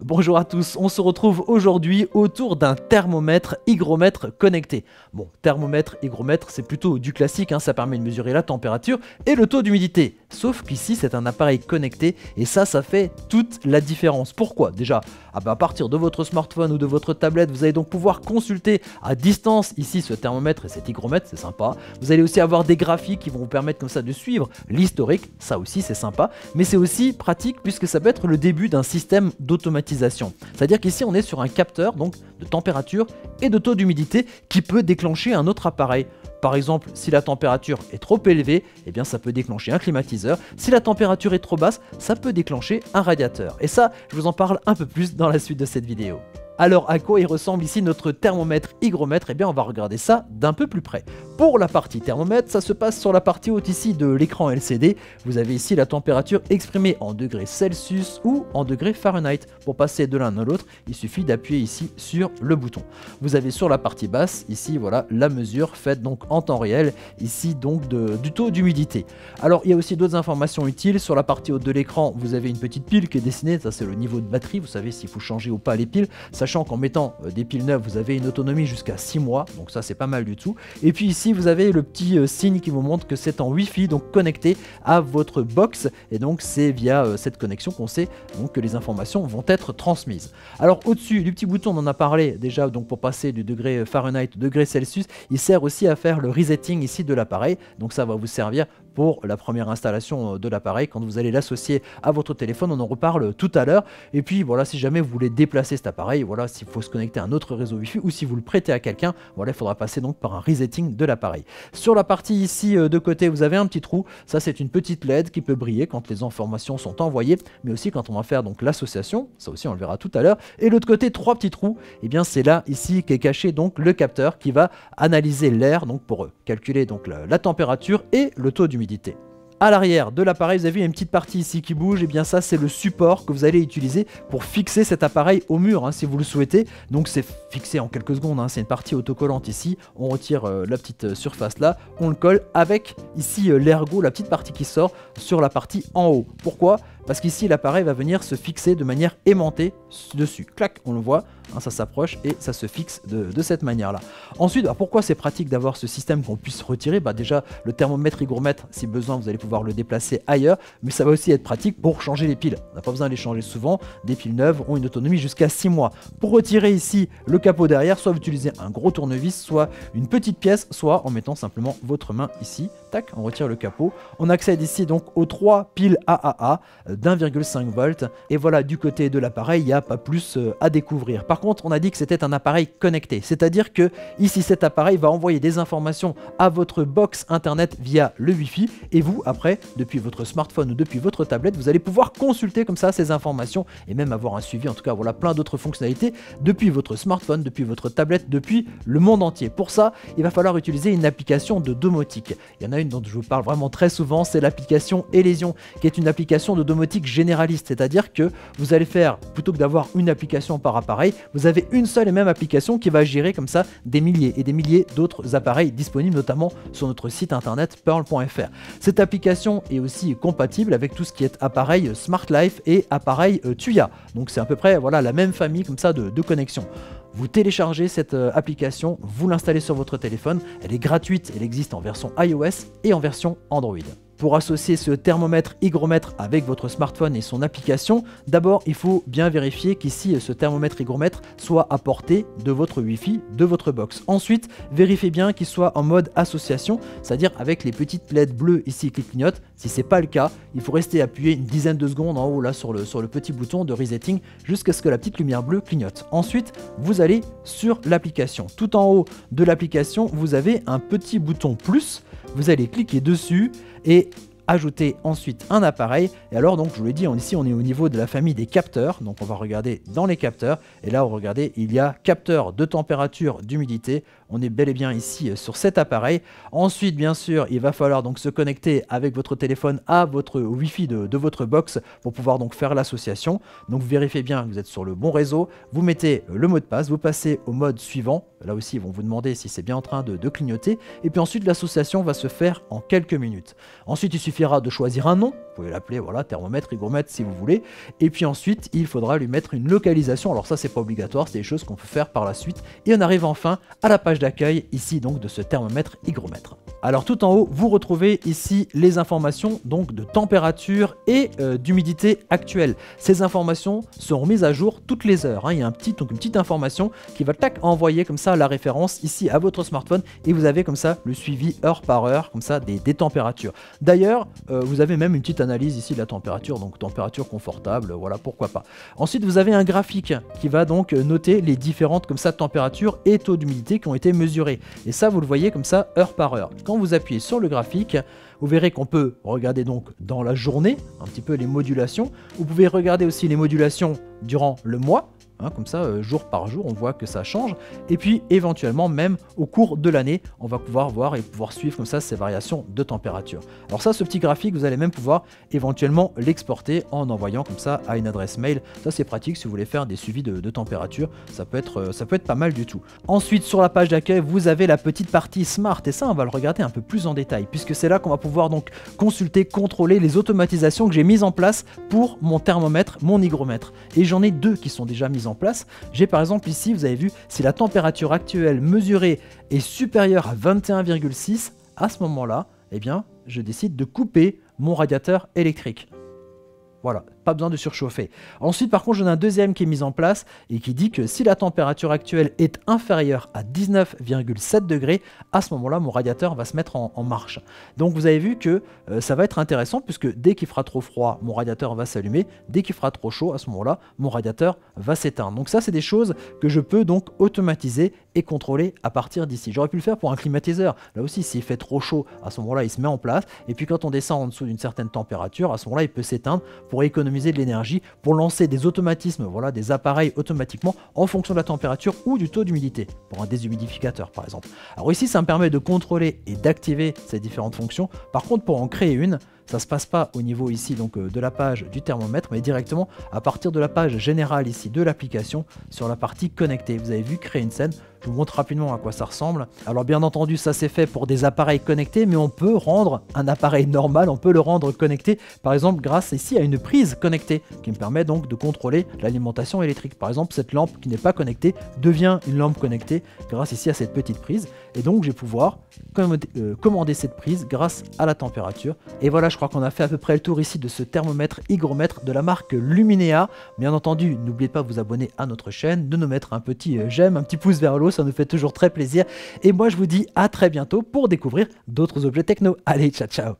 Bonjour à tous, on se retrouve aujourd'hui autour d'un thermomètre, hygromètre connecté. Bon, thermomètre, hygromètre, c'est plutôt du classique, ça permet de mesurer la température et le taux d'humidité. Sauf qu'ici, c'est un appareil connecté et ça fait toute la différence. Pourquoi? Déjà, à partir de votre smartphone ou de votre tablette, vous allez donc pouvoir consulter à distance ici ce thermomètre et cet hygromètre, c'est sympa. Vous allez aussi avoir des graphiques qui vont vous permettre comme ça de suivre l'historique, ça aussi c'est sympa. Mais c'est aussi pratique puisque ça peut être le début d'un système d'automatisation. C'est-à-dire qu'ici on est sur un capteur donc de température et de taux d'humidité qui peut déclencher un autre appareil. Par exemple, si la température est trop élevée, eh bien ça peut déclencher un climatiseur. Si la température est trop basse, ça peut déclencher un radiateur. Et ça, je vous en parle un peu plus dans la suite de cette vidéo. Alors à quoi il ressemble ici notre thermomètre hygromètre? Eh bien on va regarder ça d'un peu plus près. Pour la partie thermomètre, ça se passe sur la partie haute ici de l'écran LCD. Vous avez ici la température exprimée en degrés Celsius ou en degrés Fahrenheit. Pour passer de l'un à l'autre, il suffit d'appuyer ici sur le bouton. Vous avez sur la partie basse, ici voilà, la mesure faite donc en temps réel, ici donc du taux d'humidité. Alors il y a aussi d'autres informations utiles. Sur la partie haute de l'écran, vous avez une petite pile qui est dessinée, ça c'est le niveau de batterie, vous savez s'il faut changer ou pas les piles. Sachant qu'en mettant des piles neuves, vous avez une autonomie jusqu'à 6 mois, donc ça c'est pas mal du tout. Et puis ici, vous avez le petit signe qui vous montre que c'est en Wi-Fi, donc connecté à votre box. Et donc c'est via cette connexion qu'on sait donc, que les informations vont être transmises. Alors au-dessus du petit bouton, on en a parlé déjà, donc pour passer du degré Fahrenheit au degré Celsius, il sert aussi à faire le resetting ici de l'appareil. Donc ça va vous servir pour la première installation de l'appareil quand vous allez l'associer à votre téléphone. On en reparle tout à l'heure. Et puis voilà, si jamais vous voulez déplacer cet appareil, voilà, s'il faut se connecter à un autre réseau Wi-Fi ou si vous le prêtez à quelqu'un, voilà, il faudra passer donc par un resetting de l'appareil. Sur la partie ici de côté, vous avez un petit trou. Ça, c'est une petite LED qui peut briller quand les informations sont envoyées, mais aussi quand on va faire donc l'association. Ça aussi, on le verra tout à l'heure. Et l'autre côté, trois petits trous. Et bien, c'est là ici qu'est caché donc le capteur qui va analyser l'air donc pour calculer donc la température et le taux d'humidité. À l'arrière de l'appareil, vous avez vu une petite partie ici qui bouge, et bien ça c'est le support que vous allez utiliser pour fixer cet appareil au mur si vous le souhaitez. Donc c'est fixé en quelques secondes, c'est une partie autocollante ici, on retire la petite surface là, on le colle avec ici l'ergot, la petite partie qui sort sur la partie en haut. Pourquoi? Parce qu'ici l'appareil va venir se fixer de manière aimantée dessus. Clac, on le voit, ça s'approche et ça se fixe de cette manière là. Ensuite, pourquoi c'est pratique d'avoir ce système qu'on puisse retirer? Déjà le thermomètre hygromètre, si besoin vous allez pouvoir le déplacer ailleurs, mais ça va aussi être pratique pour changer les piles. On n'a pas besoin de les changer souvent, des piles neuves ont une autonomie jusqu'à 6 mois. Pour retirer ici le capot derrière, soit vous utilisez un gros tournevis, soit une petite pièce, soit en mettant simplement votre main ici, tac, on retire le capot. On accède ici donc aux 3 piles AAA d'1,5 volts et voilà, du côté de l'appareil, il n'y a pas plus à découvrir. Par contre, on a dit que c'était un appareil connecté, c'est-à-dire que ici cet appareil va envoyer des informations à votre box internet via le Wi-Fi et vous, après, depuis votre smartphone ou depuis votre tablette, vous allez pouvoir consulter comme ça ces informations et même avoir un suivi, en tout cas voilà plein d'autres fonctionnalités depuis votre smartphone, depuis votre tablette, depuis le monde entier. Pour ça, il va falloir utiliser une application de domotique. Il y en a une dont je vous parle vraiment très souvent, c'est l'application Elysion, qui est une application de domotique généraliste, c'est-à-dire que vous allez faire, plutôt que d'avoir une application par appareil, vous avez une seule et même application qui va gérer comme ça des milliers et des milliers d'autres appareils disponibles notamment sur notre site internet pearl.fr. Cette application est aussi compatible avec tout ce qui est appareil Smart Life et appareil Tuya. Donc c'est à peu près voilà, la même famille comme ça de connexion. Vous téléchargez cette application, vous l'installez sur votre téléphone, elle est gratuite, elle existe en version iOS et en version Android. Pour associer ce thermomètre hygromètre avec votre smartphone et son application, d'abord il faut bien vérifier qu'ici ce thermomètre hygromètre soit à portée de votre Wi-Fi, de votre box. Ensuite, vérifiez bien qu'il soit en mode association, c'est-à-dire avec les petites LED bleues ici qui clignotent. Si ce n'est pas le cas, il faut rester appuyé une dizaine de secondes en haut là sur le petit bouton de resetting jusqu'à ce que la petite lumière bleue clignote. Ensuite, vous allez sur l'application. Tout en haut de l'application, vous avez un petit bouton plus. Vous allez cliquer dessus et ajouter ensuite un appareil. Et alors donc je vous l'ai dit, ici on est au niveau de la famille des capteurs, donc on va regarder dans les capteurs et là regardez, il y a capteur de température, d'humidité. On est bel et bien ici sur cet appareil. Ensuite bien sûr il va falloir donc se connecter avec votre téléphone à votre Wi-Fi de votre box pour pouvoir donc faire l'association. Donc vous vérifiez bien que vous êtes sur le bon réseau, vous mettez le mot de passe, vous passez au mode suivant. Là aussi ils vont vous demander si c'est bien en train de clignoter et puis ensuite l'association va se faire en quelques minutes. Ensuite il suffira de choisir un nom. pouvez l'appeler voilà, thermomètre, hygromètre si vous voulez. Et puis ensuite, il faudra lui mettre une localisation. Alors ça, c'est pas obligatoire, c'est des choses qu'on peut faire par la suite. Et on arrive enfin à la page d'accueil ici donc de ce thermomètre, hygromètre. Alors tout en haut, vous retrouvez ici les informations donc de température et d'humidité actuelle. Ces informations seront mises à jour toutes les heures. Hein. Il y a une petite information qui va envoyer comme ça la référence ici à votre smartphone et vous avez comme ça le suivi heure par heure comme ça des températures. D'ailleurs, vous avez même une petite analyse ici de la température, donc température confortable, voilà pourquoi pas. Ensuite, vous avez un graphique qui va donc noter les différentes comme ça températures et taux d'humidité qui ont été mesurés. Et ça, vous le voyez comme ça heure par heure. Quand vous appuyez sur le graphique, vous verrez qu'on peut regarder donc dans la journée un petit peu les modulations. Vous pouvez regarder aussi les modulations durant le mois. Hein, comme ça, jour par jour, on voit que ça change. Et puis, éventuellement, même au cours de l'année, on va pouvoir voir et pouvoir suivre comme ça ces variations de température. Alors ça, ce petit graphique, vous allez même pouvoir éventuellement l'exporter en envoyant comme ça à une adresse mail. Ça, c'est pratique si vous voulez faire des suivis de température. Ça peut être pas mal du tout. Ensuite, sur la page d'accueil, vous avez la petite partie Smart. Et ça, on va le regarder un peu plus en détail, puisque c'est là qu'on va pouvoir donc consulter, contrôler les automatisations que j'ai mises en place pour mon thermomètre, mon hygromètre. Et j'en ai deux qui sont déjà mises en place. J'ai par exemple ici, vous avez vu, si la température actuelle mesurée est supérieure à 21,6, à ce moment-là, eh bien, je décide de couper mon radiateur électrique. Voilà, pas besoin de surchauffer. Ensuite, par contre, j'en ai un deuxième qui est mis en place et qui dit que si la température actuelle est inférieure à 19,7 degrés, à ce moment-là, mon radiateur va se mettre en marche. Donc, vous avez vu que ça va être intéressant puisque dès qu'il fera trop froid, mon radiateur va s'allumer. Dès qu'il fera trop chaud, à ce moment-là, mon radiateur va s'éteindre. Donc ça, c'est des choses que je peux donc automatiser et contrôler à partir d'ici. J'aurais pu le faire pour un climatiseur. Là aussi, s'il fait trop chaud, à ce moment-là, il se met en place. Et puis, quand on descend en dessous d'une certaine température, à ce moment-là, il peut s'éteindre pour économiser de l'énergie, pour lancer des automatismes, voilà, des appareils automatiquement en fonction de la température ou du taux d'humidité, pour un déshumidificateur par exemple. Alors ici, ça me permet de contrôler et d'activer ces différentes fonctions. Par contre, pour en créer une, ça se passe pas au niveau ici donc de la page du thermomètre, mais directement à partir de la page générale ici de l'application sur la partie connectée. Vous avez vu, créer une scène. Je vous montre rapidement à quoi ça ressemble. Alors bien entendu, ça c'est fait pour des appareils connectés, mais on peut rendre un appareil normal, on peut le rendre connecté, par exemple grâce ici à une prise connectée, qui me permet donc de contrôler l'alimentation électrique. Par exemple, cette lampe qui n'est pas connectée devient une lampe connectée grâce ici à cette petite prise. Et donc je vais pouvoir commander cette prise grâce à la température. Et voilà, je crois qu'on a fait à peu près le tour ici de ce thermomètre hygromètre de la marque Luminea. Bien entendu, n'oubliez pas de vous abonner à notre chaîne, de nous mettre un petit j'aime, un petit pouce vers le haut, ça nous fait toujours très plaisir. Et moi, je vous dis à très bientôt pour découvrir d'autres objets techno. Allez, ciao, ciao!